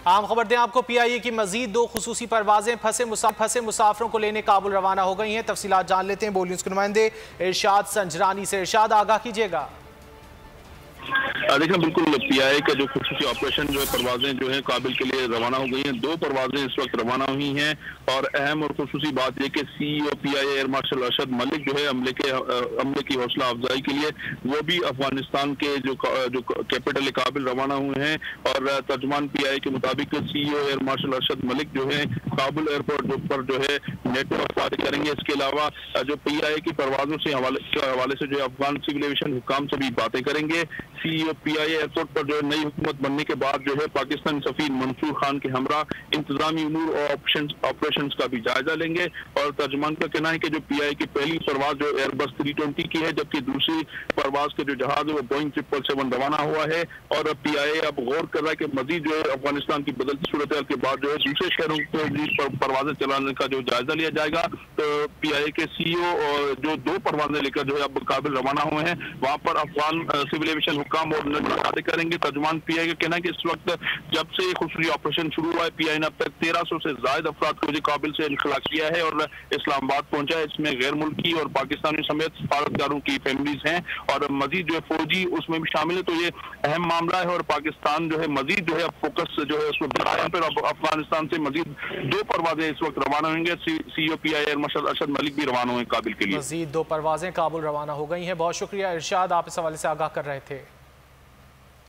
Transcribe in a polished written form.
عام خبر دیں آپ کو، پی آئی اے کی مزید 2 خصوصی پروازیں پھنسے مسافروں کو لینے کابل روانہ ہو گئی ہیں۔ تفصیلات جان لیتے ہیں بول نیوز کے نمائندے ارشاد سنجرانی سے۔ ارشاد، آگاہ کیجیے گا۔ دیکھیں بالکل پی آئی اے کا جو خصوصی آپریشن جو ہے پروازیں جو ہیں کابل کے لیے روانہ ہو گئی ہیں۔ 2 پروازیں اس وقت روانہ ہوئی ہیں اور اہم اور خصوصی بات یہ کہ سی ای او پی آئی a air marshal Arshad Malik جو ہے عملے کی حوصلہ افزائی کے لیے وہ بھی افغانستان کے جو کیپٹل کابل روانہ ہوئے ہیں، اور ترجمان پی آئی اے کے مطابق سی ای او ایئر مارشل ارشد ملک جو ہے کابل ایئرپورٹ پر جو ہے نیٹ ورک استعمال کریں گے۔ اس کے علاوہ جو پی آئی اے کی پروازوں سے حوالے سے جو افغان سول ایویشن حکام سے بھی باتیں کریں گے۔ سی ای او پی آئی اے ایئرپورٹ پر جو ہے نئی حکومت بننے کے بعد جو ہے پاکستانی سفیر منصور خان کے ہمراہ انتظامی امور اور آپریشنز کا بھی جائزہ لیں گے، اور ترجمان کا کہنا ہے کہ جو پی آئی اے کی پہلی پرواز جو ایئر بس 320 کی ہے، جبکہ دوسری پرواز کے جو جہاز ہے وہ بوئنگ 777 روانہ ہوا ہے، اور پی آئی اے اب غور کر رہا ہے کہ مزید جو ہے افغانستان کی بدلتی صورتحال کے بعد جو ہے دوسرے شہروں کو بھی پروازیں چلانے کا جو جائزہ لیا جائے گا۔ تو پی آئی اے کے سی ای او جو 2 پروازیں لے کر جو ہے اب کابل روانہ ہوئے ہیں، وہاں پر افغان سول ایویشن حکام اور باتیں کریں گے۔ ترجمان پی آئی اے کا کہنا ہے کہ اس وقت جب سے خصوصی آپریشن شروع ہوا ہے، پی آئی اے نے اب تک 1300 سے زائد افراد کو کابل سے انخلا کیا ہے اور اسلام آباد پہنچا ہے۔ اس میں غیر ملکی اور پاکستانی سمیت سفارتکاروں کی فیملیز ہیں، اور مزید جو ہے فوجی اس میں بھی شامل ہے۔ تو یہ اہم معاملہ ہے، اور پاکستان جو ہے مزید جو ہے فوکس جو ہے اس میں بڑھایا پر افغانستان سے مزید 2 پروازیں اس وقت روانہ ہوئیں گے۔ سی او پی آئی ایئر مارشل ارشد ملک بھی روانہ ہوئے کابل کے لیے۔ مزید 2 پروازیں کابل روانہ ہو گئی ہیں۔ بہت شکریہ ارشاد، آپ اس حوالے سے آگاہ کر رہے تھے۔